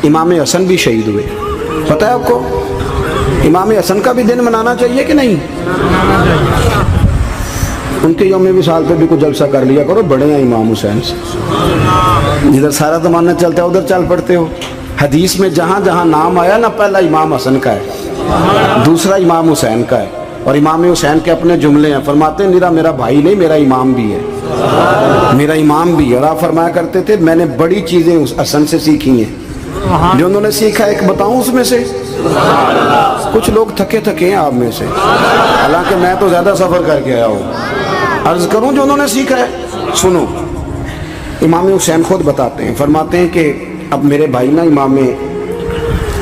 امام حسن بھی شہید ہوئے. پتہ ہے آپ کو امام حسن کا بھی دن منانا چاہیے کہ نہیں؟ ان کے یوم وصال پہ بھی کچھ جلسہ کر لیا کرو، بڑے ہیں امام حسین سے. جدھر سارا زمانہ چلتا ہے ادھر چل پڑتے ہو. حدیث میں جہاں جہاں نام آیا نا، پہلا امام حسن کا ہے، دوسرا امام حسین کا ہے. اور امام حسین کے اپنے جملے ہیں، فرماتے ہیں میرا بھائی نہیں، میرا امام بھی ہے، میرا امام بھی ہے. اور آپ فرمایا کرتے تھے میں نے بڑی چیزیں اس حسن سے سیکھی ہیں. جو انہوں نے سیکھا ایک بتاؤں اس میں سے؟ کچھ لوگ تھکے ہیں آپ میں سے، حالانکہ میں تو زیادہ سفر کر کے آیا ہوں. عرض کروں جو انہوں نے سیکھا ہے، سنو. امام حسین خود بتاتے ہیں، فرماتے ہیں کہ اب میرے بھائی نا امام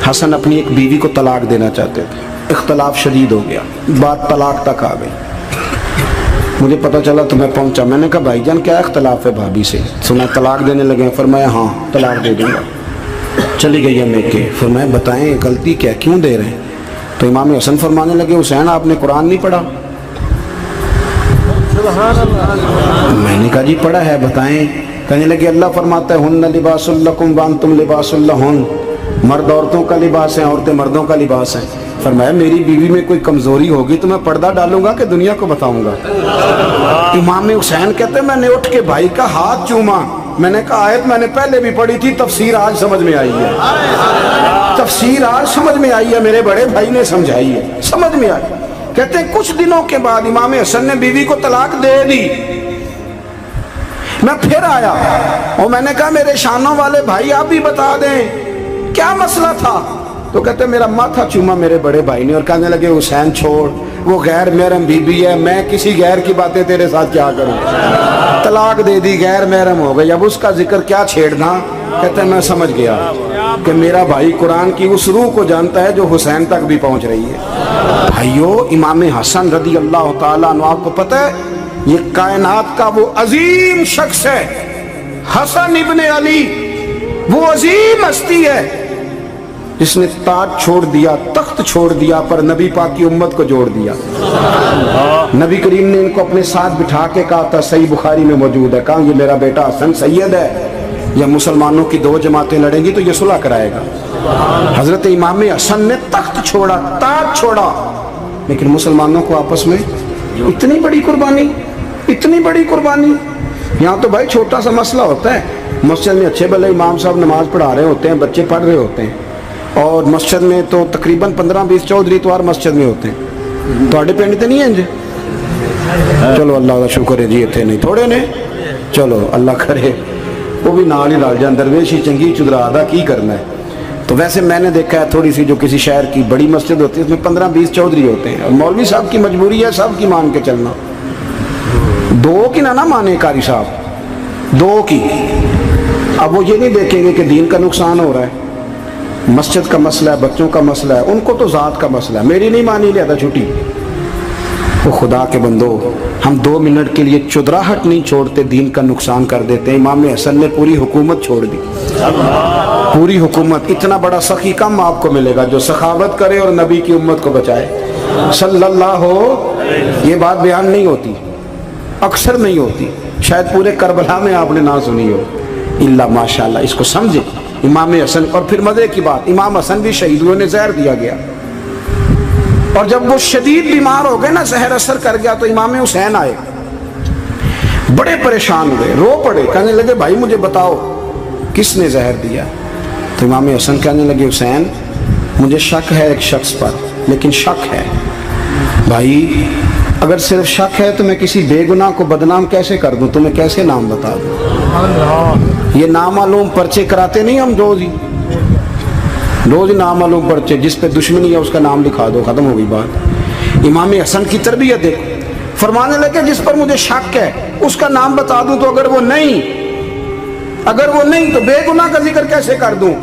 حسن اپنی ایک بیوی کو طلاق دینا چاہتے تھے. اختلاف شدید ہو گیا، بات طلاق تک آ گئی. مجھے پتہ چلا تو میں پہنچا. میں نے کہا بھائی جان کیا اختلاف ہے بھابھی سے؟ سنا طلاق دینے لگے. فرمایا ہاں طلاق دے دوں گا. چلی گئی ہے میکے. فرمایا بتائیں غلطی کیا، کیوں دے رہے ہیں؟ تو امام حسن فرمانے لگے حسین آپ نے قرآن نہیں پڑھا؟ میں نے کہا جی پڑھا ہے، بتائیں. کہنے لگے اللہ فرماتا ہے ہن لباس لکم وانتم لباس لہن، مرد عورتوں کا لباس ہے، عورتیں مردوں کا لباس ہیں. فرمایا میری بیوی میں کوئی کمزوری ہوگی تو میں پردہ ڈالوں گا کہ دنیا کو بتاؤں گا؟ امام حسین کہتے ہیں میں نے اٹھ کے بھائی کا ہاتھ چوما. میں نے کہا آیت میں نے پہلے بھی پڑھی تھی، تفسیر آج سمجھ میں آئی ہے، تفسیر آج سمجھ میں آئی ہے، میرے بڑے بھائی نے سمجھائی ہے، سمجھ میں آئی. کہتے ہیں کچھ دنوں کے بعد امام حسن نے بیوی کو طلاق دے دی. میں پھر آیا اور میں نے کہا میرے شانوں والے بھائی آپ بھی بتا دیں کیا مسئلہ تھا. تو کہتے میرا ماتھا چوما میرے بڑے بھائی نے اور کہنے لگے حسین چھوڑ، وہ غیر محرم بیوی ہے، میں کسی غیر کی باتیں تیرے ساتھ کیا کروں. طلاق دے دی، غیر محرم ہو گئی، اب اس کا ذکر کیا چھیڑنا. کہتے ہیں میں سمجھ گیا کہ میرا بھائی قرآن کی اس روح کو جانتا ہے جو حسین تک بھی پہنچ رہی ہے. بھائیو امام حسن رضی اللہ تعالیٰ عنہ، آپ کو پتہ ہے یہ کائنات کا وہ عظیم شخص ہے، حسن ابن علی، وہ عظیم ہستی ہے جس نے تاج چھوڑ دیا، تخت چھوڑ دیا، پر نبی پاک کی امت کو جوڑ دیا. نبی کریم نے ان کو اپنے ساتھ بٹھا کے کہا تھا، صحیح بخاری میں موجود ہے، کہا یہ میرا بیٹا حسن سید ہے، یا مسلمانوں کی دو جماعتیں لڑیں گی تو یہ صلح کرائے گا. حضرت امام حسن نے تخت چھوڑا، تاج چھوڑا، لیکن مسلمانوں کو آپس میں اتنی بڑی قربانی، اتنی بڑی قربانی. یہاں تو بھائی چھوٹا سا مسئلہ ہوتا ہے، مسجد میں اچھے بھلے امام صاحب نماز پڑھا رہے ہوتے ہیں، بچے پڑھ رہے ہوتے ہیں، اور مسجد میں تو تقریباً 15-20 چودھری اتوار مسجد میں ہوتے ہیں. تھوڑے پنڈ تو نہیں ہیں جی؟ چلو اللہ کا شکر ہے جی، اتنے نہیں تھوڑے نے، چلو اللہ کرے وہ بھی نال ہی رل جان، درویش ہی چنگی چدرا دا کی کرنا ہے. تو ویسے میں نے دیکھا ہے تھوڑی سی جو کسی شہر کی بڑی مسجد ہوتی ہے اس میں 15-20 چودھری ہوتے ہیں، اور مولوی صاحب کی مجبوری ہے سب کی مان کے چلنا. دو کی نہ مانے قاری صاحب، دو کی. اب وہ یہ نہیں دیکھیں گے کہ دین کا نقصان ہو رہا ہے، مسجد کا مسئلہ ہے، بچوں کا مسئلہ ہے، ان کو تو ذات کا مسئلہ ہے، میری نہیں مانی لیا چھٹی. وہ خدا کے بندو، ہم 2 منٹ کے لیے چدراہٹ نہیں چھوڑتے، دین کا نقصان کر دیتے ہیں. امام حسن نے پوری حکومت چھوڑ دی، پوری حکومت. اتنا بڑا سخی کم آپ کو ملے گا جو سخاوت کرے اور نبی کی امت کو بچائے صلی اللہ ہو. یہ بات بیان نہیں ہوتی، اکثر نہیں ہوتی، شاید پورے کربلا میں آپ نے نہ سنی ہو الا ماشاءاللہ. اس کو سمجھے امام حسن. اور پھر مزے کی بات، امام حسن بھی شہید ہوئے، انہیں زہر دیا گیا، اور جب وہ شدید بیمار ہو گئے نا، زہر اثر کر گیا، تو امام حسین آئے، بڑے پریشان ہوئے، رو پڑے، کہنے لگے بھائی مجھے بتاؤ کس نے زہر دیا. تو امام حسن کہنے لگے حسین مجھے شک ہے ایک شخص پر، لیکن شک ہے بھائی، اگر صرف شک ہے تو میں کسی بے گناہ کو بدنام کیسے کر دوں، تمہیں کیسے نام بتا دوں. یہ نامعلوم پرچے کراتے نہیں ہم روز ہی نامعلوم پرچے، جس پہ دشمنی ہے اس کا نام لکھا دو، ختم ہو گئی بات. امام حسن کی تربیت دیکھو، فرمانے لگے جس پر مجھے شک ہے اس کا نام بتا دوں، تو اگر وہ نہیں تو بے گناہ کا ذکر کیسے کر دوں.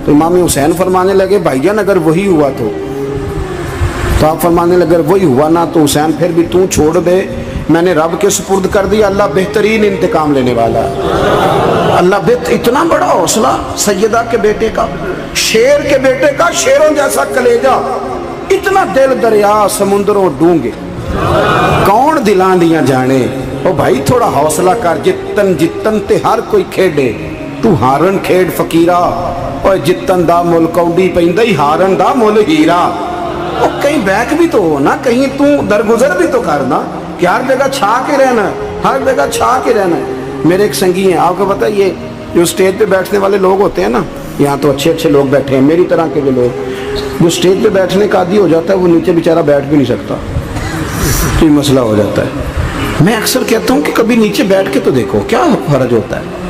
تو امام حسین فرمانے لگے بھائی جان اگر وہی ہوا تو آپ فرمانے لگے اگر وہی ہوا نا تو حسین پھر بھی تو چھوڑ دے، میں نے رب کے سپرد کر دیا، اللہ بہترین انتقام لینے والا ہے. اللہ اتنا بڑا حوصلہ سیدہ کے بیٹے کا، شیر کے بیٹے کا، شیروں جیسا کلیجہ، اتنا دل دریا سمندروں ڈونگے، کون دلاں دیاں جانے. او بھائی تھوڑا حوصلہ کر، جتن تے ہر کوئی کھیڑے، تو ہارن کھیڑ فقیرہ، اور جتن دا مل کوڈی پیندی ہارن دا مل ہیرا. اور کہیں بیک بھی تو ہو نا, کہیں تو درگزر بھی تو کرنا کہ ہر جگہ چھا کے رہنا ہے, ہر جگہ چھا کے رہنا ہے. میرے ایک سنگی ہیں, آپ کو پتہ ہے یہ جو اسٹیج پہ بیٹھنے والے لوگ ہوتے ہیں نا, یہاں تو اچھے اچھے لوگ بیٹھے ہیں میری طرح کے جو لوگ, جو اسٹیج پہ بیٹھنے کا عادی ہو جاتا ہے وہ نیچے بیچارہ بیٹھ بھی نہیں سکتا, کوئی مسئلہ ہو جاتا ہے. میں اکثر کہتا ہوں کہ کبھی نیچے بیٹھ کے تو دیکھو کیا فرق ہوتا ہے.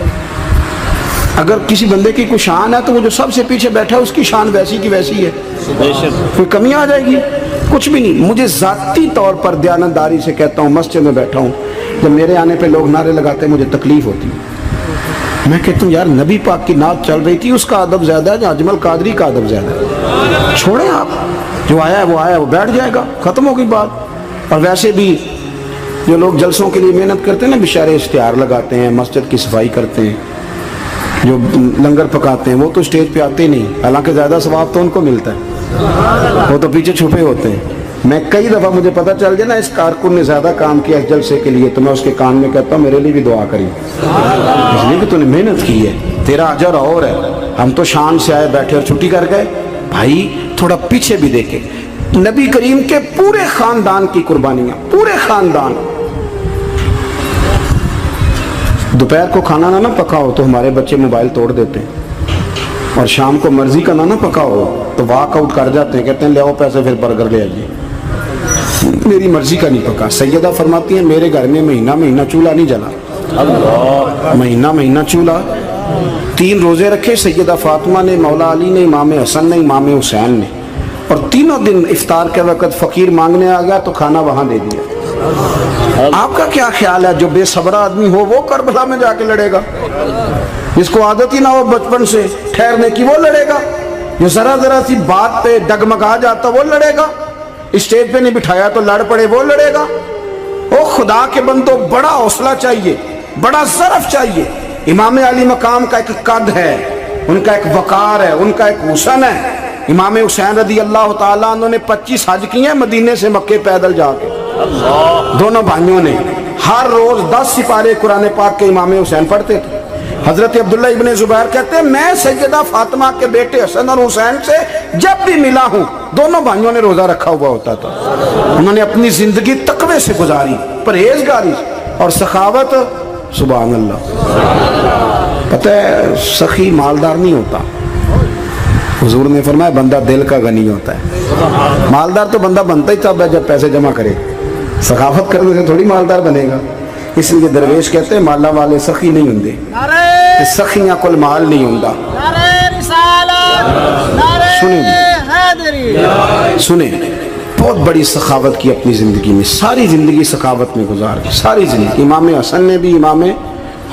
اگر کسی بندے کی کوئی شان ہے تو وہ جو سب سے پیچھے بیٹھا ہے اس کی شان ویسی کی ویسی ہے, کوئی کمی آ جائے گی؟ کچھ بھی نہیں. مجھے ذاتی طور پر دیانتداری سے کہتا ہوں, مسجد میں بیٹھا ہوں, جب میرے آنے پہ لوگ نعرے لگاتے ہیں مجھے تکلیف ہوتی ہے. میں کہتا ہوں یار نبی پاک کی نعت چل رہی تھی, اس کا ادب زیادہ ہے یا اجمل قادری کا ادب زیادہ ہے؟ چھوڑیں آپ, جو آیا ہے وہ بیٹھ جائے گا, ختم ہو گئی بات. اور ویسے بھی جو لوگ جلسوں کے لیے محنت کرتے ہیں نا, بیچارے اشتہار لگاتے ہیں, مسجد کی صفائی کرتے ہیں, جو لنگر پکاتے ہیں, وہ تو اسٹیج پہ آتے ہی نہیں, حالانکہ زیادہ ثواب تو ان کو ملتا ہے, وہ تو پیچھے چھپے ہوتے ہیں. میں کئی دفعہ مجھے پتہ چل جائے نا اس کارکن نے زیادہ کام کیا اس جلسے کے لیے, تو میں اس کے کان میں کہتا ہوں میرے لیے بھی دعا کری, اس لیے کہ تو نے محنت کی ہے, تیرا اجر اور ہے. ہم تو شان سے آئے بیٹھے اور چھٹی کر گئے. بھائی تھوڑا پیچھے بھی دیکھے, نبی کریم کے پورے خاندان کی قربانیاں, پورے خاندان. دوپہر کو کھانا نہ پکا ہو تو ہمارے بچے موبائل توڑ دیتے ہیں, اور شام کو مرضی کا نہ پکا ہو تو واک آؤٹ کر جاتے ہیں, کہتے ہیں لے آؤ پیسے پھر برگر لے آئیے, میری مرضی کا نہیں پکا. سیدہ فرماتی ہیں میرے گھر میں مہینہ مہینہ چولہا نہیں جلا, مہینہ مہینہ چولہا. 3 روزے رکھے سیدہ فاطمہ نے, مولا علی نے, امام حسن نے, امام حسین نے, اور تینوں دن افطار کے وقت فقیر مانگنے آ گیا تو کھانا وہاں دے دیا. آپ کا کیا خیال ہے جو بے صبر آدمی ہو وہ کربلا میں جا کے لڑے گا؟ جس کو عادت ہی نہ ہو بچپن سے ٹھہرنے کی وہ لڑے گا؟ جو ذرا ذرا سی بات پہ ڈگمگا جاتا وہ لڑے گا؟ اسٹیج پہ نہیں بٹھایا تو لڑ پڑے وہ لڑے گا؟ او خدا کے بندو, بڑا حوصلہ چاہیے, بڑا ظرف چاہیے. امام علی مقام کا ایک قد ہے, ان کا ایک وقار ہے, ان کا ایک حسن ہے. امام حسین رضی اللہ تعالیٰ عنہ نے 25 حج کیے ہیں مدینے سے مکے پیدل جا کے. دونوں بھائیوں نے ہر روز 10 سپارے قرآن پاک کے امام حسین پڑھتے تھے. حضرت عبداللہ ابن زبیر کہتے ہیں میں سیدہ فاطمہ کے بیٹے حسن اور حسین سے جب بھی ملا ہوں دونوں بھائیوں نے روزہ رکھا ہوا ہوتا تھا. انہوں نے اپنی زندگی تقوی سے گزاری, پرہیزگاری اور سخاوت. سبحان اللہ. پتہ ہے سخی مالدار نہیں ہوتا, حضور نے فرمایا بندہ دل کا غنی ہوتا ہے. مالدار تو بندہ بنتا ہی تب ہے جب پیسے جمع کرے, سخاوت کرنے سے تھوڑی مالدار بنے گا. اس لیے درویش کہتے ہیں مالا والے سخی نہیں ہوندے, سخیاں کل مال نہیں ہوندا. سنیں بہت بڑی سخاوت کی اپنی زندگی میں, ساری زندگی سخاوت میں گزار دی, ساری زندگی. امام حسن نے بھی, امام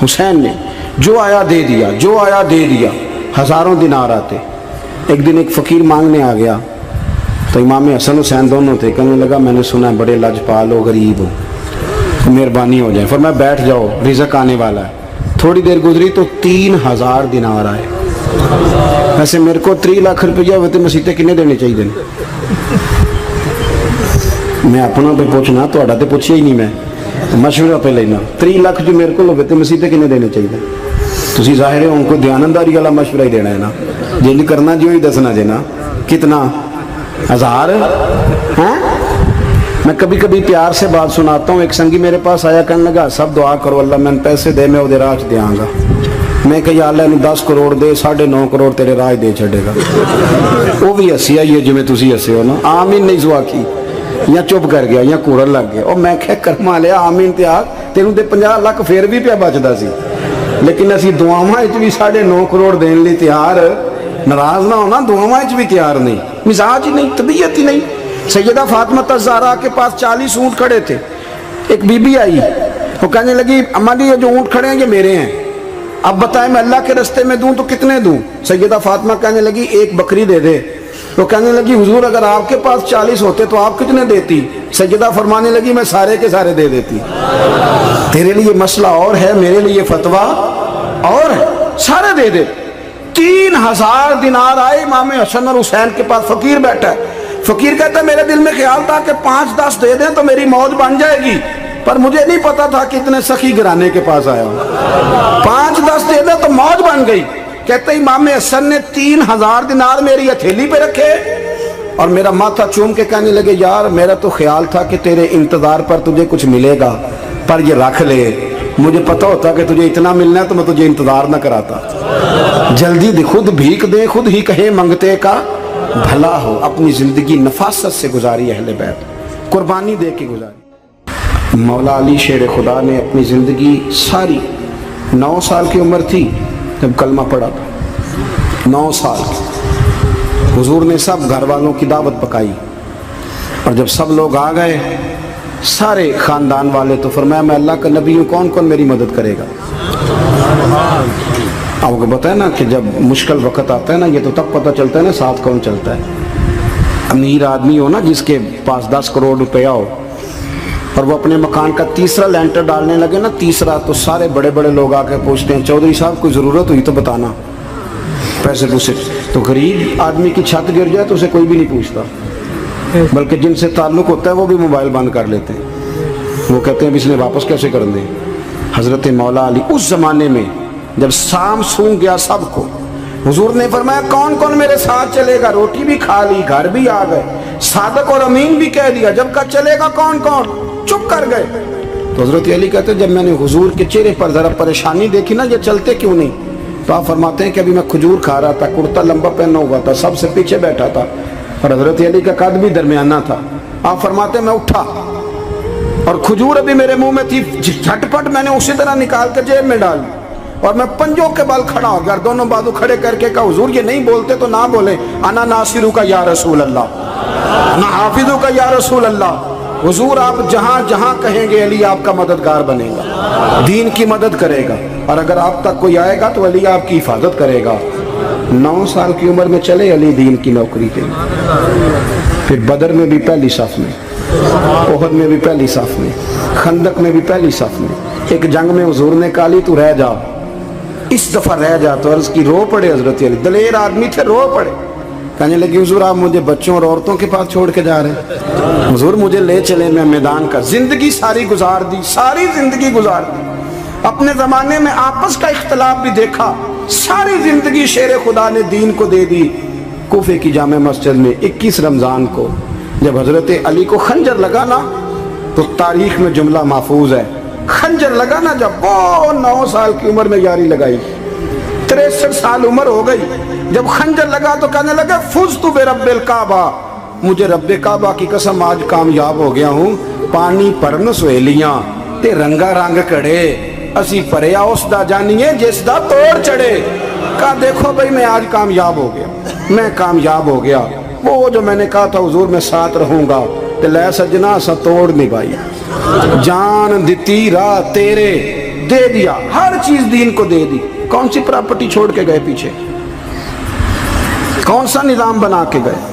حسین نے, جو آیا دے دیا, جو آیا دے دیا. ہزاروں دینار آتے. ایک دن ایک فقیر مانگنے آ گیا تو امام حسن حسین دونوں تھے, کہنے لگا میں نے سنا ہے بڑے لاجپال ہو, غریب ہو, مہربانی ہو جائے. فرمایا بیٹھ جاؤ رزق آنے والا ہے. تھوڑی دیر گزری تو 3000 دینار آئے. ویسے میرے کو 3 لاکھ روپیہ ہوتے مسیطے کنے دینے چاہیے؟ میں اپنا پہ پوچھنا, تھوڑا تو پوچھیا ہی نہیں, میں مشورہ پہ لینا. 3 لاکھ جو میرے کو ہوتے مسیطے کنے دینے چاہیے؟ تسی ظاہر ہے ان کو دیانتداری والا مشورہ ہی دینا ہے نا, جی نہیں کرنا جو ہی دسنا جی نا. کتنا 1000 ہیں؟ میں کبھی کبھی پیار سے بات سناتا ہوں. ایک سنگی میرے پاس آیا, کہنے لگا سب دعا کرو اللہ میں پیسے دے, میں وہ راہ دیا گا. میں کہ یا اللہ 10 کروڑ دے, 9.5 کروڑ تیرے راہ دے چھڑے گا. وہ بھی ہسی آئی ہے جو میں تسی ہسے ہو نا. آمین نہیں سوا کی, یا چپ کر گیا یا کورن لگ گیا. اور میں کہ کرما لیا آمین تے آگ, تینوں تے 50 لاکھ پھر بھی پیا بچدا سی. لیکن اسی دعاواں وچ بھی 9.5 کروڑ دین لی تیار, ناراض نہ ہونا, دعاواں وچ بھی تیار نہیں, مزاج ہی نہیں, طبیعت ہی نہیں. سیدہ فاطمہ الزہرا کے پاس 40 اونٹ کھڑے تھے. ایک بی بی آئی, وہ کہنے لگی اماں جی یہ جو اونٹ کھڑے ہیں یہ میرے ہیں, اب بتائیں میں اللہ کے رستے میں دوں تو کتنے دوں؟ سیدہ فاطمہ کہنے لگی 1 بکری دے دے. وہ کہنے لگی حضور اگر آپ کے پاس 40 ہوتے تو آپ کتنے دیتی؟ سیدہ فرمانے لگی میں سارے کے سارے دے دیتی. تیرے لیے مسئلہ اور ہے, میرے لیے فتویٰ اور ہے, سارے دے دے. 3000 دینار آئے امام حسن اور حسین کے پاس. فقیر بیٹھا ہے, فقیر کہتا ہے میرے دل میں خیال تھا کہ 5-10 دے دیں تو میری موت بن جائے گی, پر مجھے نہیں پتا تھا کہ اتنے سخی گھرانے کے پاس آیا ہوں. 5-10 دے دیں تو موت بن گئی. کہتے امام حسن نے 3000 دینار میری ہتھیلی پہ رکھے اور میرا ماتھا چوم کے کہنے لگے یار میرا تو خیال تھا کہ تیرے انتظار پر تجھے کچھ ملے گا پر یہ رکھ لے، مجھے پتا ہوتا کہ تجھے اتنا ملنا ہے تو میں تجھے انتظار نہ کراتا۔ جلدی دے، خود بھیک دے خود ہی کہے منگتے کا بھلا ہو۔ اپنی زندگی نفاست سے گزاری اہل بیت، قربانی دے کے گزاری۔ مولا علی شیر خدا نے اپنی زندگی ساری 9 سال کی عمر تھی جب کلمہ پڑھا تھا، 9 سال حضور نے سب گھر والوں کی دعوت پکائی اور جب سب لوگ آ گئے سارے خاندان والے تو فرمایا میں اللہ کا نبی ہوں، کون کون میری مدد کرے گا؟ آپ کو پتہ ہے نا کہ جب مشکل وقت آتا ہے نا یہ تو تب پتہ چلتا ہے نا ساتھ کون چلتا ہے۔ امیر آدمی ہو نا جس کے پاس 10 کروڑ روپیہ ہو اور وہ اپنے مکان کا تیسرا لینٹر ڈالنے لگے نا، تیسرا، تو سارے بڑے بڑے لوگ آ کے پوچھتے ہیں چودھری صاحب کوئی ضرورت ہوئی تو بتانا، پیسے پوچھے۔ تو غریب آدمی کی چھت گر جائے تو اسے کوئی بھی نہیں پوچھتا، بلکہ جن سے تعلق ہوتا ہے وہ بھی موبائل بند کر لیتے ہیں، وہ کہتے ہیں اب اس نے واپس کیسے کر دیں۔ حضرت مولا علی اس زمانے میں جب سام سونگ گیا سب کو، حضور نے فرمایا کون کون میرے ساتھ چلے گا؟ روٹی بھی کھا لی، گھر بھی آ گئے، صادق اور امین بھی کہہ دیا، جب کہا چلے گا کون کون؟ چپ کر گئے۔ تو حضرت علی کہتے ہیں جب میں نے حضور کے چہرے پر ذرا پریشانی دیکھی نا یہ چلتے کیوں نہیں، تو آپ فرماتے ہیں کہ ابھی میں کھجور کھا رہا تھا، کرتا لمبا پہنا ہوا تھا، سب سے پیچھے بیٹھا تھا اور حضرت علی کا قد بھی درمیانہ تھا۔ آپ فرماتے ہیں میں اٹھا اور کھجور ابھی میرے منہ میں تھی، جھٹ پٹ میں نے اسی طرح نکال کے جیب میں ڈال اور میں پنجوں کے بل کھڑا ہو گیا، دونوں بازو کھڑے کر کے کہا حضور یہ نہیں بولتے تو نہ بولیں، انا ناصرو کا یا رسول اللہ، انا حافظو کا یا رسول اللہ۔ حضور آپ جہاں جہاں کہیں گے علی آپ کا مددگار بنے گا، دین کی مدد کرے گا، اور اگر آپ تک کوئی آئے گا تو علی آپ کی حفاظت کرے گا۔ 9 سال کی عمر میں چلے علی دین کی نوکری کے، پھر بدر میں بھی پہلی صف میں، احد میں بھی پہلی صف میں، خندق میں بھی پہلی صف میں۔ ایک جنگ میں حضور نے کہا علی تو رہ جا، اس دفعہ رہ جا، تو عرض کی رو پڑے حضرت علی، دلیر آدمی تھے، رو پڑے، کہنے لگے حضور آپ مجھے بچوں اور عورتوں کے پاس چھوڑ کے جا رہے ہیں، حضور مجھے لے چلے، میں میدان کا زندگی ساری گزار دی، ساری زندگی گزار دی۔ اپنے زمانے میں آپس کا اختلاف بھی دیکھا، ساری زندگی شیر خدا نے دین کو دے دی۔ کوفے کی جامع مسجد میں 21 رمضان کو جب حضرت علی کو خنجر لگا نا تو تاریخ میں جملہ محفوظ ہے، خنجر لگا نا جب وہ 9 سال کی عمر میں یاری لگائی، 63 سال عمر ہو گئی، جب خنجر لگا تو کہنے لگا فزت برب الکعبہ، مجھے رب کعبہ کی قسم آج کامیاب ہو گیا ہوں، پانی پرن سویلیاں تے رنگا رنگ کڑے اسی پریا اس دا جانیے جس دا توڑ چڑھے۔ کہا دیکھو بھئی میں آج کامیاب ہو گیا، میں کامیاب ہو گیا، وہ جو میں نے کہا تھا حضور میں ساتھ رہوں گا، تے لے سجنا سا توڑ نہیں بھائی، جان دیتی راہ تیرے، دے دیا ہر چیز دین کو دے دی۔ کون سی پراپرٹی چھوڑ کے گئے پیچھے، کون سا نظام بنا کے گئے؟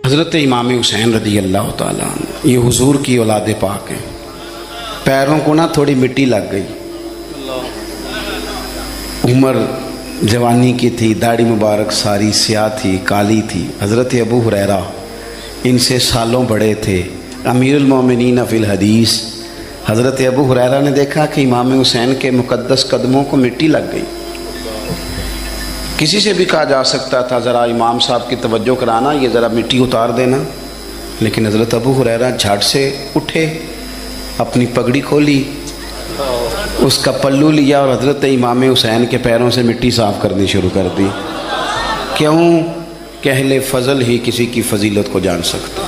حضرت امام حسین رضی اللہ تعالیٰ عنہ یہ حضور کی اولاد پاک ہیں، پیروں کو نا تھوڑی مٹی لگ گئی، عمر جوانی کی تھی، داڑھی مبارک ساری سیاہ تھی، کالی تھی۔ حضرت ابو ہریرہ ان سے سالوں بڑے تھے، امیر المومنین فی الحدیث۔ حضرت ابو ہریرہ نے دیکھا کہ امام حسین کے مقدس قدموں کو مٹی لگ گئی۔ کسی سے بھی کہا جا سکتا تھا ذرا امام صاحب کی توجہ کرانا، یہ ذرا مٹی اتار دینا، لیکن حضرت ابو ہریرہ جھٹ سے اٹھے، اپنی پگڑی کھولی، اس کا پلو لیا اور حضرت امام حسین کے پیروں سے مٹی صاف کرنی شروع کر دی۔ کیوں کہ اہل فضل ہی کسی کی فضیلت کو جان سکتا،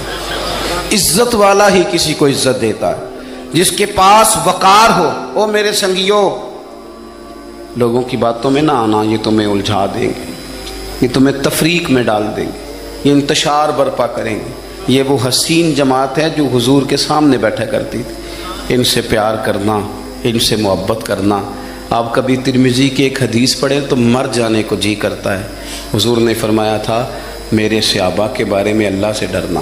عزت والا ہی کسی کو عزت دیتا ہے، جس کے پاس وقار ہو۔ او میرے سنگیو، لوگوں کی باتوں میں نہ آنا، یہ تمہیں الجھا دیں گے، یہ تمہیں تفریق میں ڈال دیں گے، یہ انتشار برپا کریں گے۔ یہ وہ حسین جماعت ہے جو حضور کے سامنے بیٹھا کرتی تھی، ان سے پیار کرنا، ان سے محبت کرنا۔ آپ کبھی ترمذی کی ایک حدیث پڑھیں تو مر جانے کو جی کرتا ہے۔ حضور نے فرمایا تھا میرے صحابہ کے بارے میں اللہ سے ڈرنا،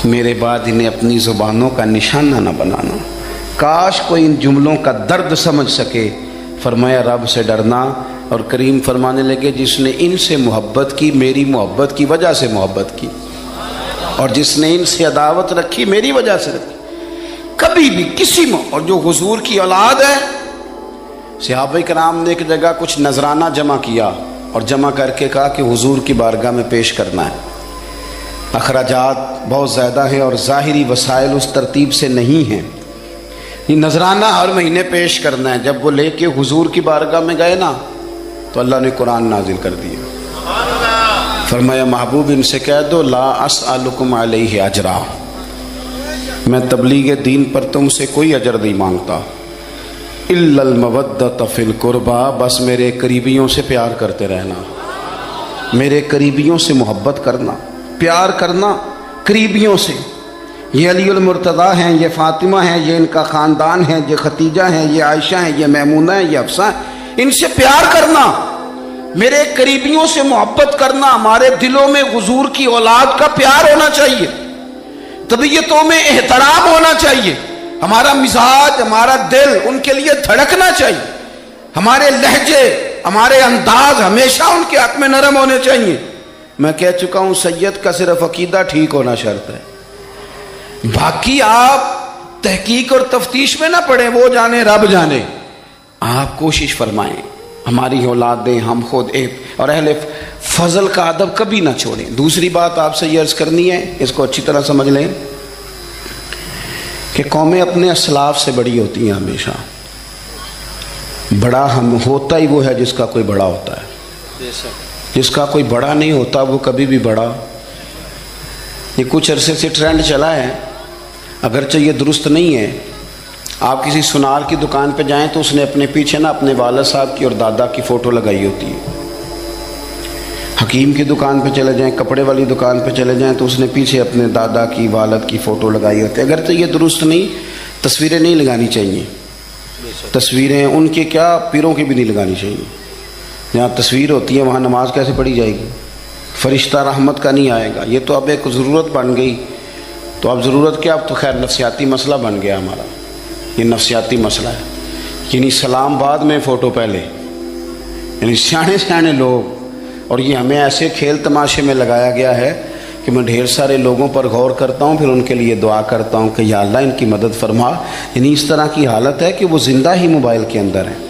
میرے بعد انہیں اپنی زبانوں کا نشانہ نہ بنانا۔ کاش کوئی ان جملوں کا درد سمجھ سکے۔ فرمایا رب سے ڈرنا، اور کریم فرمانے لگے جس نے ان سے محبت کی میری محبت کی وجہ سے محبت کی، اور جس نے ان سے عداوت رکھی میری وجہ سے رکھی۔ کبھی بھی کسی اور جو حضور کی اولاد ہے صحابہ کرام نے ایک جگہ کچھ نذرانہ جمع کیا اور جمع کر کے کہا کہ حضور کی بارگاہ میں پیش کرنا ہے، اخراجات بہت زیادہ ہیں اور ظاہری وسائل اس ترتیب سے نہیں ہیں، یہ نذرانہ ہر مہینے پیش کرنا ہے۔ جب وہ لے کے حضور کی بارگاہ میں گئے نا تو اللہ نے قرآن نازل کر دیا، فرمایا محبوب ان سے کہہ دو لا اسألکم علیہ اجرا، میں تبلیغ دین پر تم سے کوئی اجر نہیں مانگتا، الا المودۃ فی القربى، بس میرے قریبیوں سے پیار کرتے رہنا، میرے قریبیوں سے محبت کرنا، پیار کرنا قریبیوں سے۔ یہ علی المرتضیٰ ہیں، یہ فاطمہ ہیں، یہ ان کا خاندان ہے، یہ ختیجہ ہیں، یہ عائشہ ہیں، یہ میمونہ ہیں، یہ حفصہ ہیں، ان سے پیار کرنا، میرے قریبیوں سے محبت کرنا۔ ہمارے دلوں میں حضور کی اولاد کا پیار ہونا چاہیے، طبیعتوں میں احترام ہونا چاہیے، ہمارا مزاج، ہمارا دل ان کے لیے دھڑکنا چاہیے، ہمارے لہجے، ہمارے انداز ہمیشہ ان کے حق میں نرم ہونے چاہیے۔ میں کہہ چکا ہوں سید کا صرف عقیدہ ٹھیک ہونا شرط ہے، باقی آپ تحقیق اور تفتیش میں نہ پڑیں، وہ جانے رب جانے۔ آپ کوشش فرمائیں ہماری اولادیں، ہم خود اور اہل فضل کا ادب کبھی نہ چھوڑیں۔ دوسری بات آپ سے یہ عرض کرنی ہے، اس کو اچھی طرح سمجھ لیں کہ قومیں اپنے اسلاف سے بڑی ہوتی ہیں ہمیشہ، بڑا ہم ہوتا ہی وہ ہے جس کا کوئی بڑا ہوتا ہے، جس کا کوئی بڑا نہیں ہوتا وہ کبھی بھی بڑا۔ یہ کچھ عرصے سے ٹرینڈ چلا ہے، اگرچہ یہ درست نہیں ہے۔ آپ کسی سنار کی دکان پہ جائیں تو اس نے اپنے پیچھے نا اپنے والد صاحب کی اور دادا کی فوٹو لگائی ہوتی ہے۔ حکیم کی دکان پہ چلے جائیں، کپڑے والی دکان پہ چلے جائیں تو اس نے پیچھے اپنے دادا کی، والد کی فوٹو لگائی ہوتی ہے۔ اگرچہ یہ درست نہیں، تصویریں نہیں لگانی چاہیے، تصویریں ان کے کیا پیروں کی بھی نہیں لگانی چاہیے۔ جہاں تصویر ہوتی ہے وہاں نماز کیسے پڑھی جائے گی؟ فرشتہ رحمت کا نہیں آئے گا۔ یہ تو اب ایک ضرورت بن گئی، تو اب ضرورت کیا، اب تو خیر نفسیاتی مسئلہ بن گیا ہمارا، یہ نفسیاتی مسئلہ ہے، یعنی سلام بعد میں فوٹو پہلے، یعنی سیانے سیانے لوگ، اور یہ ہمیں ایسے کھیل تماشے میں لگایا گیا ہے کہ میں ڈھیر سارے لوگوں پر غور کرتا ہوں، پھر ان کے لیے دعا کرتا ہوں کہ یا اللہ ان کی مدد فرما۔ یعنی اس طرح کی حالت ہے کہ وہ زندہ ہی موبائل کے اندر ہیں،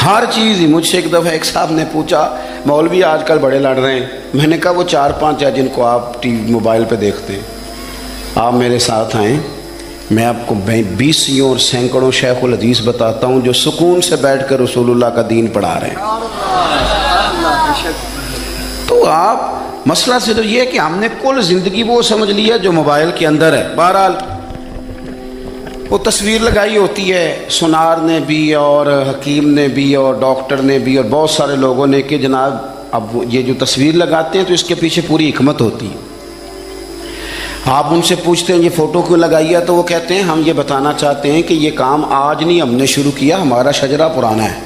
ہر چیز ہی۔ مجھ سے ایک دفعہ ایک صاحب نے پوچھا مولوی آج کل بڑے لڑ رہے ہیں، میں نے کہا وہ 4-5 ہے جن کو آپ ٹی وی موبائل پہ دیکھتے ہیں، آپ میرے ساتھ آئیں، میں آپ کو 20 اور سینکڑوں شیخ الحدیث بتاتا ہوں جو سکون سے بیٹھ کر رسول اللہ کا دین پڑھا رہے ہیں۔ تو آپ مسئلہ صرف یہ ہے کہ ہم نے کل زندگی وہ سمجھ لیا جو موبائل کے اندر ہے۔ بہرحال وہ تصویر لگائی ہوتی ہے سنار نے بھی اور حکیم نے بھی اور ڈاکٹر نے بھی اور بہت سارے لوگوں نے کہ جناب اب یہ جو تصویر لگاتے ہیں تو اس کے پیچھے پوری حکمت ہوتی ہے۔ آپ ان سے پوچھتے ہیں یہ فوٹو کیوں لگائی ہے تو وہ کہتے ہیں ہم یہ بتانا چاہتے ہیں کہ یہ کام آج نہیں ہم نے شروع کیا، ہمارا شجرہ پرانا ہے،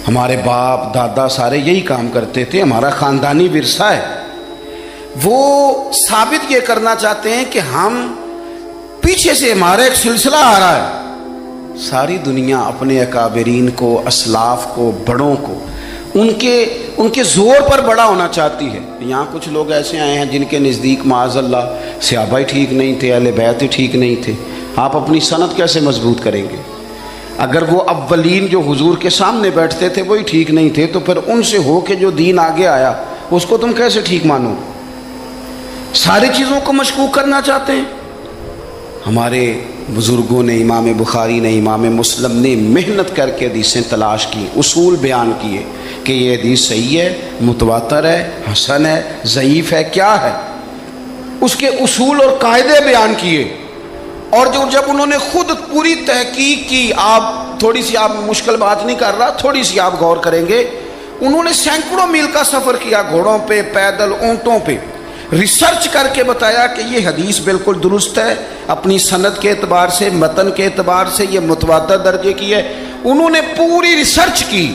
ہمارے باپ دادا سارے یہی کام کرتے تھے، ہمارا خاندانی ورثہ ہے۔ وہ ثابت یہ کرنا چاہتے ہیں کہ ہم پیچھے سے ہمارا ایک سلسلہ آ رہا ہے۔ ساری دنیا اپنے اکابرین کو، اسلاف کو، بڑوں کو ان کے زور پر بڑا ہونا چاہتی ہے۔ یہاں کچھ لوگ ایسے آئے ہیں جن کے نزدیک معاذ اللہ صحابہ ہی ٹھیک نہیں تھے، اہل بیت ہی ٹھیک نہیں تھے۔ آپ اپنی سند کیسے مضبوط کریں گے؟ اگر وہ اولین جو حضور کے سامنے بیٹھتے تھے وہی ٹھیک نہیں تھے تو پھر ان سے ہو کے جو دین آگے آیا اس کو تم کیسے ٹھیک مانو؟ ساری چیزوں کو مشکوک کرنا چاہتے ہیں۔ ہمارے بزرگوں نے، امام بخاری نے، امام مسلم نے محنت کر کے حدیثیں تلاش کی، اصول بیان کیے کہ یہ حدیث صحیح ہے، متواتر ہے، حسن ہے، ضعیف ہے، کیا ہے، اس کے اصول اور قاعدے بیان کیے۔ اور جب انہوں نے خود پوری تحقیق کی، آپ تھوڑی سی، آپ مشکل بات نہیں کر رہا، تھوڑی سی آپ غور کریں گے، انہوں نے سینکڑوں میل کا سفر کیا، گھوڑوں پہ، پیدل، اونٹوں پہ، ریسرچ کر کے بتایا کہ یہ حدیث بالکل درست ہے، اپنی سند کے اعتبار سے، متن کے اعتبار سے یہ متواتر درجے کی ہے۔ انہوں نے پوری ریسرچ کی۔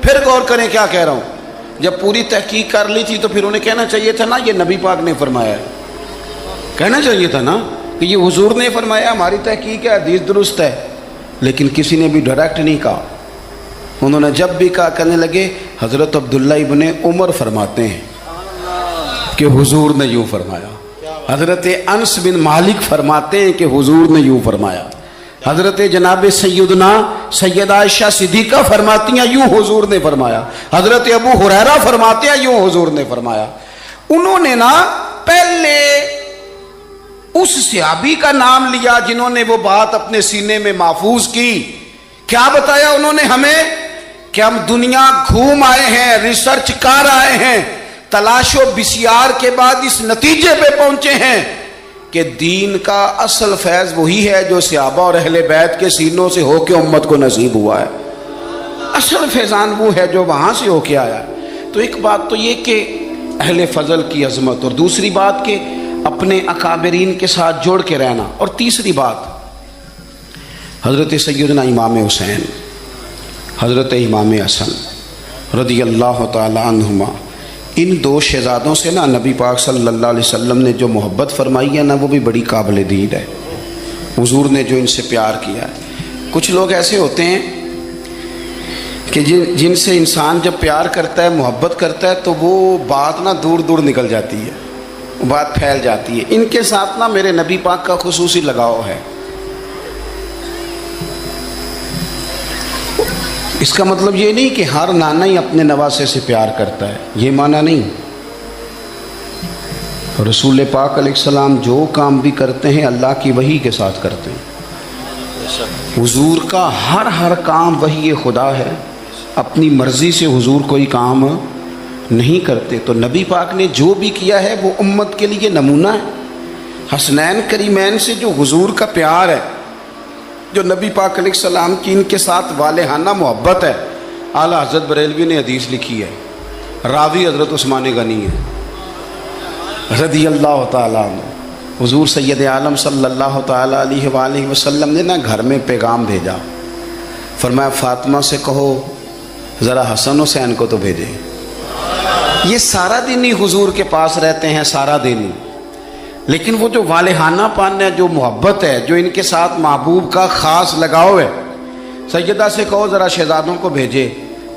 پھر غور کریں کیا کہہ رہا ہوں، جب پوری تحقیق کر لی تھی تو پھر انہیں کہنا چاہیے تھا نا یہ نبی پاک نے فرمایا ہے، کہنا چاہیے تھا نا کہ یہ حضور نے فرمایا، ہماری تحقیق ہے، حدیث درست ہے۔ لیکن کسی نے بھی ڈائریکٹ نہیں کہا۔ انہوں نے جب بھی کہا کہنے لگے حضرت عبداللہ ابن عمر فرماتے ہیں کہ حضور نے یوں فرمایا، حضرت انس بن مالک فرماتے ہیں کہ حضور نے یوں فرمایا، حضرت جناب سیدنا سیدہ عائشہ صدیقہ فرماتی ہیں یوں حضور نے فرمایا، حضرت ابو ہریرہ فرماتے ہیں یوں حضور نے فرمایا۔ انہوں نے نا پہلے اس صحابی کا نام لیا جنہوں نے وہ بات اپنے سینے میں محفوظ کی۔ کیا بتایا انہوں نے ہمیں کہ ہم دنیا گھوم آئے ہیں، ریسرچ کر آئے ہیں، تلاش و بسیار کے بعد اس نتیجے پہ پہنچے ہیں کہ دین کا اصل فیض وہی ہے جو صحابہ اور اہل بیت کے سینوں سے ہو کے امت کو نصیب ہوا ہے۔ اصل فیضان وہ ہے جو وہاں سے ہو کے آیا ہے۔ تو ایک بات تو یہ کہ اہل فضل کی عظمت، اور دوسری بات کہ اپنے اکابرین کے ساتھ جوڑ کے رہنا، اور تیسری بات حضرت سیدنا امام حسین، حضرت امام حسن رضی اللہ تعالی عنہما، ان دو شہزادوں سے نا نبی پاک صلی اللہ علیہ وسلم نے جو محبت فرمائی ہے نا وہ بھی بڑی قابل دید ہے۔ حضور نے جو ان سے پیار کیا ہے، کچھ لوگ ایسے ہوتے ہیں کہ جن سے انسان جب پیار کرتا ہے، محبت کرتا ہے، تو وہ بات نا دور دور نکل جاتی ہے، بات پھیل جاتی ہے۔ ان کے ساتھ نا میرے نبی پاک کا خصوصی لگاؤ ہے۔ اس کا مطلب یہ نہیں کہ ہر نانا ہی اپنے نواسے سے پیار کرتا ہے، یہ معنی نہیں۔ رسول پاک علیہ السلام جو کام بھی کرتے ہیں اللہ کی وحی کے ساتھ کرتے ہیں۔ حضور کا ہر کام وحی خدا ہے، اپنی مرضی سے حضور کوئی کام نہیں کرتے۔ تو نبی پاک نے جو بھی کیا ہے وہ امت کے لیے نمونہ ہے۔ حسنین کریمین سے جو حضور کا پیار ہے، جو نبی پاک علیہ السلام کی ان کے ساتھ والہانہ محبت ہے، اعلیٰ حضرت بریلوی نے حدیث لکھی ہے، راوی حضرت عثمان غنی ہے رضی اللہ تعالیٰ عنہ۔ حضور سید عالم صلی اللہ تعالیٰ علیہ وآلہ وسلم نے نا گھر میں پیغام بھیجا، فرمایا فاطمہ سے کہو ذرا حسن حسین کو تو بھیجے۔ یہ سارا دن ہی حضور کے پاس رہتے ہیں، سارا دن ہی، لیکن وہ جو والہانہ پن ہے، جو محبت ہے، جو ان کے ساتھ محبوب کا خاص لگاؤ ہے، سیدہ سے کہو ذرا شہزادوں کو بھیجے،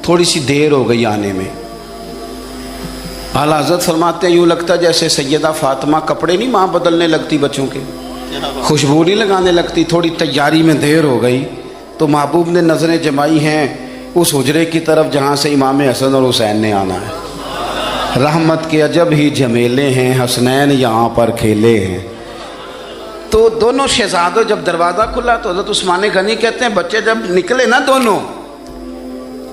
تھوڑی سی دیر ہو گئی آنے میں۔ اعلیٰ حضرت فرماتے ہیں یوں لگتا جیسے سیدہ فاطمہ کپڑے نہیں ماں بدلنے لگتی بچوں کے، خوشبو نہیں لگانے لگتی، تھوڑی تیاری میں دیر ہو گئی تو محبوب نے نظریں جمائی ہیں اس حجرے کی طرف جہاں سے امام حسن اور حسین نے آنا ہے۔ رحمت کے عجب ہی جھمیلے ہیں، حسنین یہاں پر کھیلے ہیں۔ تو دونوں شہزادوں جب دروازہ کھلا تو حضرت عثمان غنی کہتے ہیں بچے جب نکلے نا دونوں،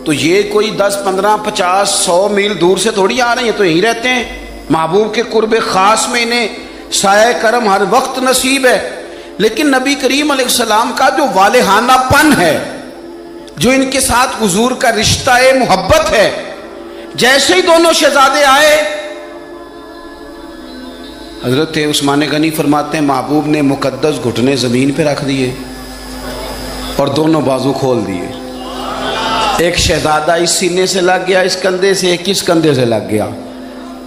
تو یہ کوئی 10 15 50 100 میل دور سے تھوڑی آ رہے ہیں، تو یہیں رہتے ہیں۔ محبوب کے قرب خاص میں انہیں سایہ کرم ہر وقت نصیب ہے، لیکن نبی کریم علیہ السلام کا جو والہانہ پن ہے، جو ان کے ساتھ حضور کا رشتہ محبت ہے، جیسے ہی دونوں شہزادے آئے، حضرت عثمان غنی فرماتے ہیں محبوب نے مقدس گھٹنے زمین پہ رکھ دیے اور دونوں بازو کھول دیے۔ ایک شہزادہ اس سینے سے لگ گیا اس کندھے سے، ایک اس کندھے سے لگ گیا۔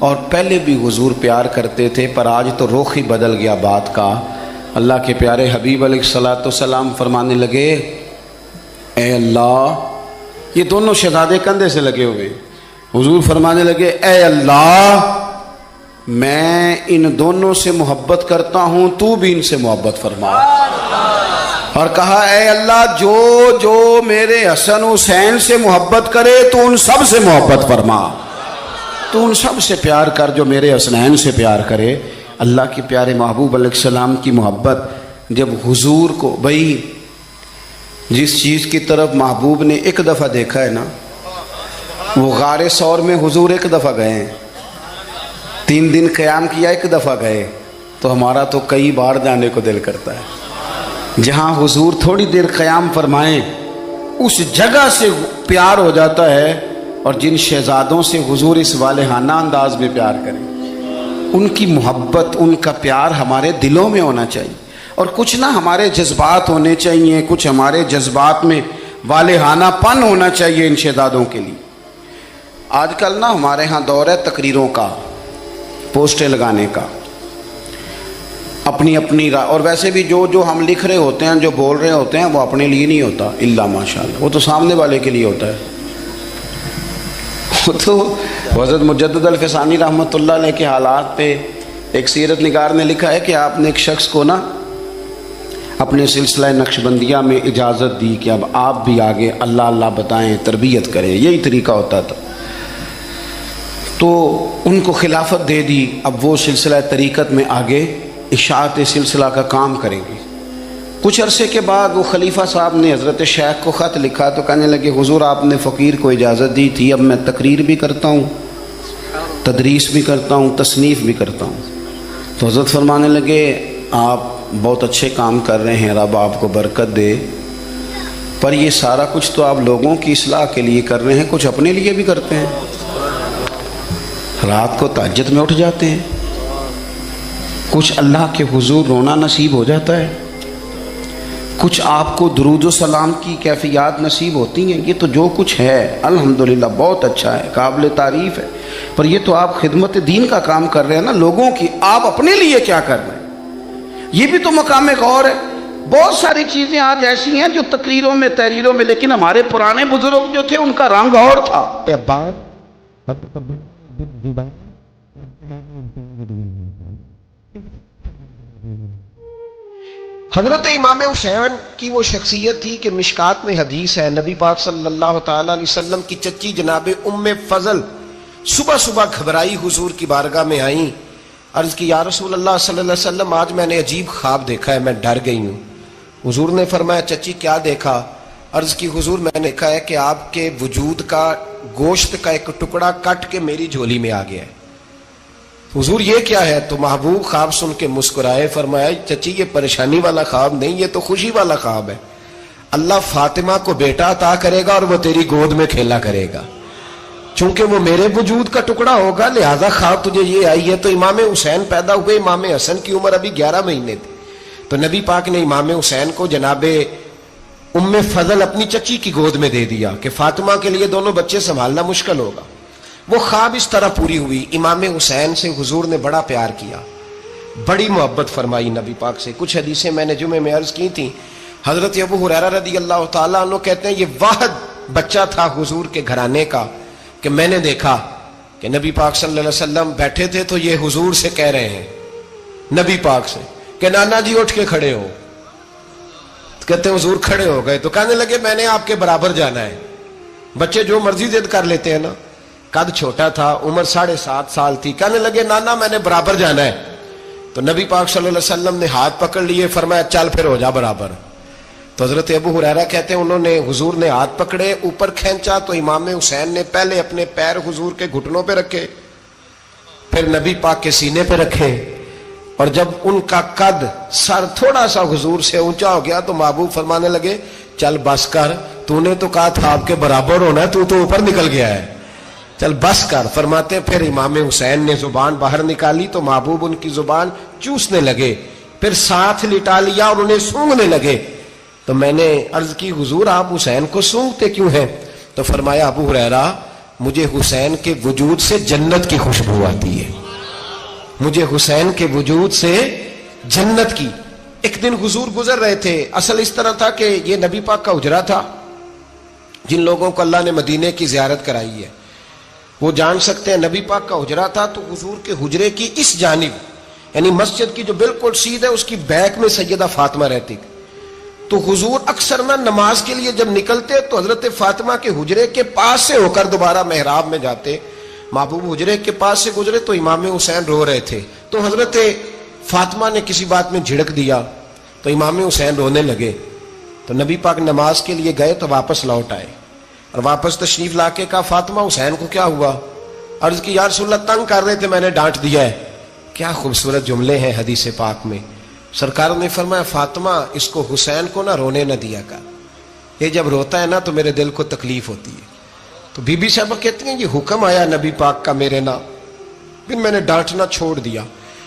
اور پہلے بھی حضور پیار کرتے تھے، پر آج تو رخ ہی بدل گیا بات کا۔ اللہ کے پیارے حبیب علیہ الصلوۃ والسلام فرمانے لگے اے اللہ، یہ دونوں شہزادے کندھے سے لگے ہوئے، حضور فرمانے لگے اے اللہ میں ان دونوں سے محبت کرتا ہوں، تو بھی ان سے محبت فرما۔ اور کہا اے اللہ جو جو میرے حسن حسین سے محبت کرے تو ان سب سے محبت فرما، تو ان سب سے پیار کر جو میرے حسنین سے پیار کرے۔ اللہ کے پیارے محبوب علیہ السلام کی محبت جب حضور کو، بھائی جس چیز کی طرف محبوب نے ایک دفعہ دیکھا ہے نا، وہ غار ثور میں حضور ایک دفعہ گئے ہیں، 3 دن قیام کیا ایک دفعہ گئے، تو ہمارا تو کئی بار جانے کو دل کرتا ہے۔ جہاں حضور تھوڑی دیر قیام فرمائیں اس جگہ سے پیار ہو جاتا ہے، اور جن شہزادوں سے حضور اس والہانہ انداز میں پیار کریں، ان کی محبت، ان کا پیار ہمارے دلوں میں ہونا چاہیے، اور کچھ نہ ہمارے جذبات ہونے چاہیے، کچھ ہمارے جذبات میں والہانہ پن ہونا چاہیے ان شہزادوں کے لیے۔ آج کل نا ہمارے ہاں دور ہے تقریروں کا، پوسٹیں لگانے کا، اپنی اپنی راہ، اور ویسے بھی جو ہم لکھ رہے ہوتے ہیں، جو بول رہے ہوتے ہیں، وہ اپنے لیے نہیں ہوتا الا ماشاءاللہ، وہ تو سامنے والے کے لیے ہوتا ہے۔ وہ تو حضرت مجدد الفسانی رحمۃ اللہ علیہ کے حالات پہ ایک سیرت نگار نے لکھا ہے کہ آپ نے ایک شخص کو نا اپنے سلسلہ نقشبندیہ میں اجازت دی کہ اب آپ بھی آگے اللہ اللہ بتائیں، تربیت کریں، یہی طریقہ ہوتا تھا۔ تو ان کو خلافت دے دی، اب وہ سلسلہ طریقت میں آگے اشاعت سلسلہ کا کام کریں گے۔ کچھ عرصے کے بعد وہ خلیفہ صاحب نے حضرت شیخ کو خط لکھا تو کہنے لگے حضور آپ نے فقیر کو اجازت دی تھی، اب میں تقریر بھی کرتا ہوں، تدریس بھی کرتا ہوں، تصنیف بھی کرتا ہوں۔ تو حضرت فرمانے لگے آپ بہت اچھے کام کر رہے ہیں، رب آپ کو برکت دے، پر یہ سارا کچھ تو آپ لوگوں کی اصلاح کے لیے کر رہے ہیں، کچھ اپنے لیے بھی کرتے ہیں؟ رات کو تہجد میں اٹھ جاتے ہیں، کچھ اللہ کے حضور رونا نصیب ہو جاتا ہے، کچھ آپ کو درود و سلام کی کیفیات نصیب ہوتی ہیں، یہ تو جو کچھ ہے الحمدللہ بہت اچھا ہے، قابل تعریف ہے، پر یہ تو آپ خدمت دین کا کام کر رہے ہیں نا لوگوں کی، آپ اپنے لیے کیا کر رہے ہیں؟ یہ بھی تو مقام غور ہے۔ بہت ساری چیزیں آج ایسی ہیں جو تقریروں میں تحریروں میں، لیکن ہمارے پرانے بزرگ جو تھے ان کا رنگ اور تھا۔ حضرت امام حسین کی وہ شخصیت تھی کہ مشکات میں حدیث ہے، نبی پاک صلی اللہ تعالی علیہ وسلم کی چچی جناب ام فضل صبح صبح گھبرائی حضور کی بارگاہ میں آئیں، عرض کی یا رسول اللہ صلی اللہ علیہ وسلم آج میں نے عجیب خواب دیکھا ہے، میں ڈر گئی ہوں۔ حضور نے فرمایا چچی کیا دیکھا؟ عرض کی حضور میں نے دیکھا ہے کہ آپ کے وجود کا گوشت کا ایک ٹکڑا کٹ کے میری جھولی میں آ گیا ہے۔ حضور یہ کیا ہے؟ تو محبوب خواب سن کے مسکرائے، فرمایا چچی یہ پریشانی والا خواب نہیں، یہ تو خوشی والا خواب ہے، اللہ فاطمہ کو بیٹا عطا کرے گا اور وہ تیری گود میں کھیلا کرے گا، چونکہ وہ میرے وجود کا ٹکڑا ہوگا لہذا خواب تجھے یہ آئی ہے۔ تو امام حسین پیدا ہوئے، امام حسن کی عمر ابھی 11 مہینے تھی، تو نبی پاک نے امام حسین کو جناب ام فضل اپنی چچی کی گود میں دے دیا کہ فاطمہ کے لیے دونوں بچے سنبھالنا مشکل ہوگا۔ وہ خواب اس طرح پوری ہوئی۔ امام حسین سے حضور نے بڑا پیار کیا، بڑی محبت فرمائی نبی پاک سے۔ کچھ حدیثیں میں نے جمعے میں عرض کی تھیں، حضرت ابو ہریرہ رضی اللہ تعالیٰ عنہ کہتے ہیں یہ واحد بچہ تھا حضور کے گھرانے کا کہ میں نے دیکھا کہ نبی پاک صلی اللہ علیہ وسلم بیٹھے تھے تو یہ حضور سے کہہ رہے ہیں، نبی پاک سے کہ نانا جی اٹھ کے کھڑے ہو، کہتے ہیں حضور کھڑے ہو گئے، تو کہنے لگے میں نے آپ کے برابر جانا ہے۔ بچے جو مرضی ضد کر لیتے ہیں نا، قد چھوٹا تھا، عمر 7.5 سال تھی، کہنے لگے نانا میں نے برابر جانا ہے۔ تو نبی پاک صلی اللہ علیہ وسلم نے ہاتھ پکڑ لیے، فرمایا چل پھر ہو جا برابر۔ تو حضرت ابو ہریرہ کہتے ہیں انہوں نے حضور نے ہاتھ پکڑے اوپر کھینچا تو امام حسین نے پہلے اپنے پیر حضور کے گھٹنوں پہ رکھے، پھر نبی پاک کے سینے پہ رکھے، اور جب ان کا قد سر تھوڑا سا حضور سے اونچا ہو گیا تو محبوب فرمانے لگے چل بس کر، تو نے تو کہا تھا آپ کے برابر ہونا ہے، تو اوپر نکل گیا ہے، چل بس کر۔ فرماتے پھر امام حسین نے زبان باہر نکالی تو محبوب ان کی زبان چوسنے لگے، پھر ساتھ لٹا لیا اور انہیں سونگھنے لگے۔ تو میں نے عرض کی حضور آپ حسین کو سونگھتے کیوں ہیں؟ تو فرمایا ابو ہریرہ مجھے حسین کے وجود سے جنت کی خوشبو آتی ہے، مجھے حسین کے وجود سے جنت کی۔ ایک دن حضور گزر رہے تھے، اصل اس طرح تھا کہ یہ نبی پاک کا حجرہ تھا، جن لوگوں کو اللہ نے مدینے کی زیارت کرائی ہے وہ جان سکتے ہیں، نبی پاک کا حجرہ تھا، تو حضور کے حجرے کی اس جانب یعنی مسجد کی جو بالکل سیدھ ہے اس کی بیک میں سیدہ فاطمہ رہتی تھی۔ تو حضور اکثر نہ نماز کے لیے جب نکلتے تو حضرت فاطمہ کے حجرے کے پاس سے ہو کر دوبارہ محراب میں جاتے۔ محبوب حجرے کے پاس سے گزرے تو امام حسین رو رہے تھے، تو حضرت فاطمہ نے کسی بات میں جھڑک دیا تو امام حسین رونے لگے۔ تو نبی پاک نماز کے لیے گئے تو واپس لوٹ آئے اور واپس تشریف لا کے کہا فاطمہ حسین کو کیا ہوا؟ عرض کی یا رسول اللہ تنگ کر رہے تھے میں نے ڈانٹ دیا ہے۔ کیا خوبصورت جملے ہیں حدیث پاک میں۔ سرکار نے فرمایا فاطمہ اس کو حسین کو نہ رونے نہ دیا کر، یہ جب روتا ہے نا تو میرے دل کو تکلیف ہوتی ہے۔ تو بی بی صاحبہ کہتی ہیں یہ حکم آیا نبی پاک کا میرے نا، پھر میں نے ڈانٹنا چھوڑ دیا۔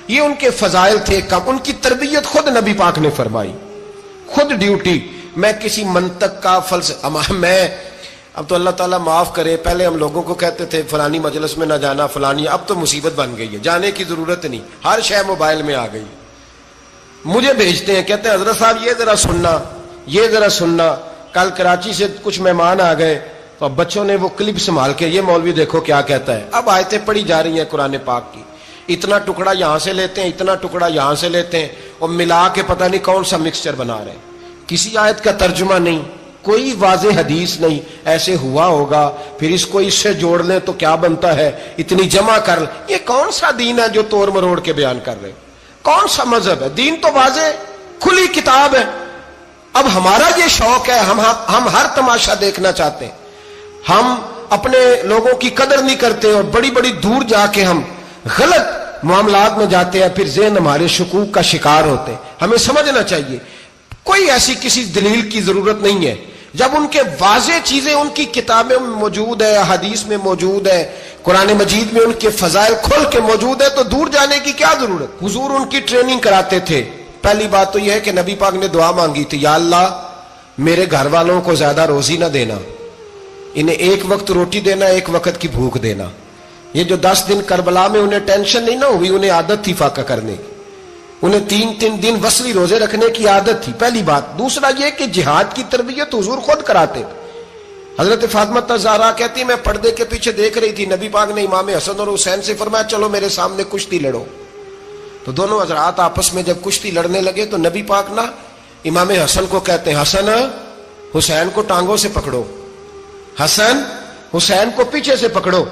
یہ ان کے فضائل تھے کم، ان کی تربیت خود نبی پاک نے فرمائی، خود ڈیوٹی۔ میں کسی منطق کا فلسفہ میں اب تو اللہ تعالیٰ معاف کرے، پہلے ہم لوگوں کو کہتے تھے فلانی مجلس میں نہ جانا فلانی، اب تو مصیبت بن گئی ہے، جانے کی ضرورت نہیں، ہر شے موبائل میں آ گئی۔ مجھے بھیجتے ہیں کہتے ہیں حضرت صاحب یہ ذرا سننا، یہ ذرا سننا، کل کراچی سے کچھ مہمان آ گئے تو اب بچوں نے وہ کلپ سنبھال کے یہ مولوی دیکھو کیا کہتا ہے۔ اب آیتیں پڑھی جا رہی ہیں قرآن پاک کی، اتنا ٹکڑا یہاں سے لیتے ہیں، اتنا ٹکڑا یہاں سے لیتے ہیں، اور ملا کے پتہ نہیں کون سا مکسچر بنا رہے ہیں، کسی آیت کا ترجمہ نہیں، کوئی واضح حدیث نہیں، ایسے ہوا ہوگا، پھر اس کو اس سے جوڑ لیں تو کیا بنتا ہے، اتنی جمع کر لیں۔ یہ کون سا دین ہے جو توڑ مروڑ کے بیان کر رہے ہیں؟ کون سا مذہب ہے؟ دین تو واضح کھلی کتاب ہے۔ اب ہمارا یہ شوق ہے، ہم ہر تماشا دیکھنا چاہتے ہیں، ہم اپنے لوگوں کی قدر نہیں کرتے اور بڑی بڑی دور جا کے ہم غلط معاملات میں جاتے ہیں، پھر ذہن ہمارے شکوک کا شکار ہوتے ہیں۔ ہمیں سمجھنا چاہیے کوئی ایسی کسی دلیل کی ضرورت نہیں ہے، جب ان کے واضح چیزیں ان کی کتابیں میں موجود ہے، حدیث میں موجود ہے، قرآن مجید میں ان کے فضائل کھل کے موجود ہے، تو دور جانے کی کیا ضرورت؟ حضور ان کی ٹریننگ کراتے تھے۔ پہلی بات تو یہ ہے کہ نبی پاک نے دعا مانگی تھی، یا اللہ میرے گھر والوں کو زیادہ روزی نہ دینا، انہیں ایک وقت روٹی دینا، ایک وقت کی بھوک دینا۔ یہ جو 10 دن کربلا میں انہیں ٹینشن نہیں نہ ہوئی، انہیں عادت تھی فاقہ کرنے کی، انہیں 3 دن وصلی روزے رکھنے کی عادت تھی، پہلی بات۔ دوسرا یہ کہ جہاد کی تربیت حضور خود کراتے تھے۔ حضرت فاطمہ زہرا کہتی ہے میں پردے کے پیچھے دیکھ رہی تھی، نبی پاک نے امام حسن اور حسین سے فرمایا چلو میرے سامنے کشتی لڑو، تو دونوں حضرات آپس میں جب کشتی لڑنے لگے تو نبی پاک نا امام حسن کو کہتے ہیں حسن حسین کو ٹانگوں سے پکڑو، حسن حسین کو پیچھے سے پکڑو۔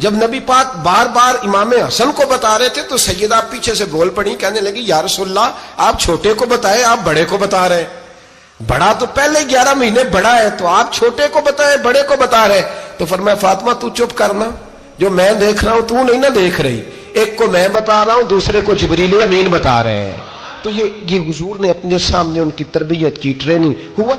جب نبی پاک بار بار امام حسن کو بتا رہے تھے تو سیدہ پیچھے سے بول پڑی، کہنے لگی یا رسول اللہ آپ چھوٹے کو بتائے، آپ بڑے کو بتا رہے ہیں، بڑا تو پہلے 11 مہینے بڑا ہے، تو آپ چھوٹے کو بتائے بڑے کو بتا رہے۔ تو فرمایا فاطمہ تو چپ کرنا، جو میں دیکھ رہا ہوں تو نہیں نہ دیکھ رہی، ایک کو میں بتا رہا ہوں دوسرے کو جبریل امین بتا رہے ہیں۔ تو یہ حضور نے اپنے سامنے ان کی تربیت کی، ٹریننگ ہوا۔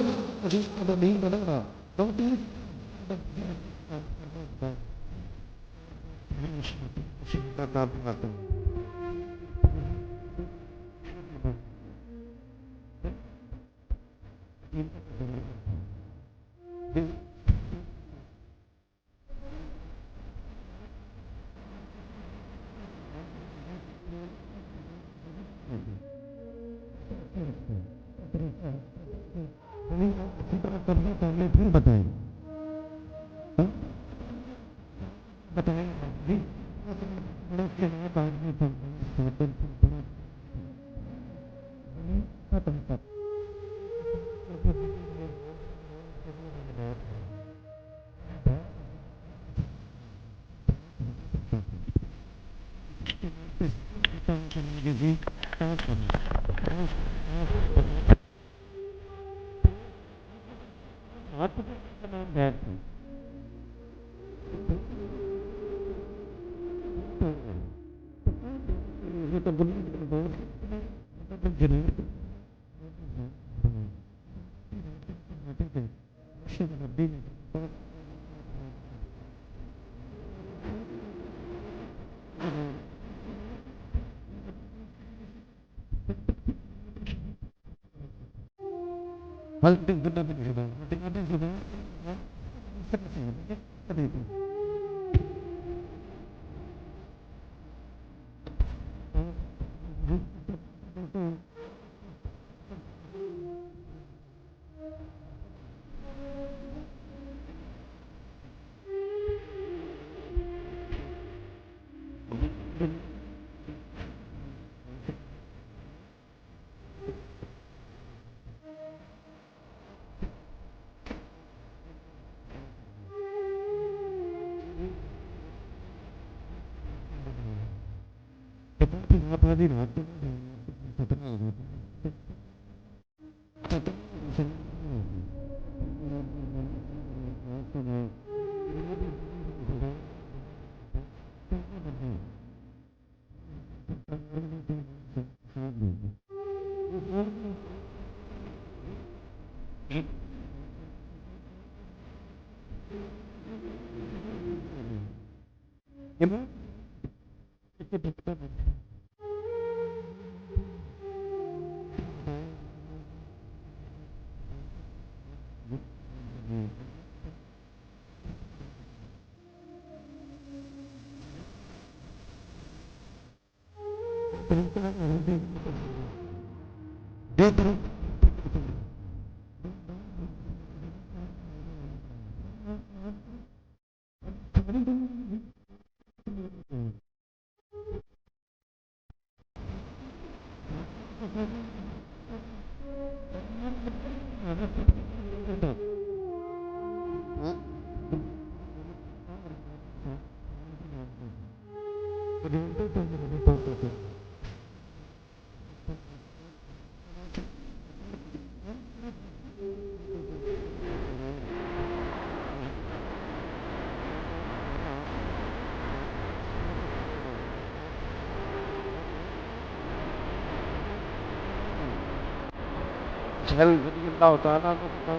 رضی اللہ تعالیٰ عنہ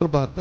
بات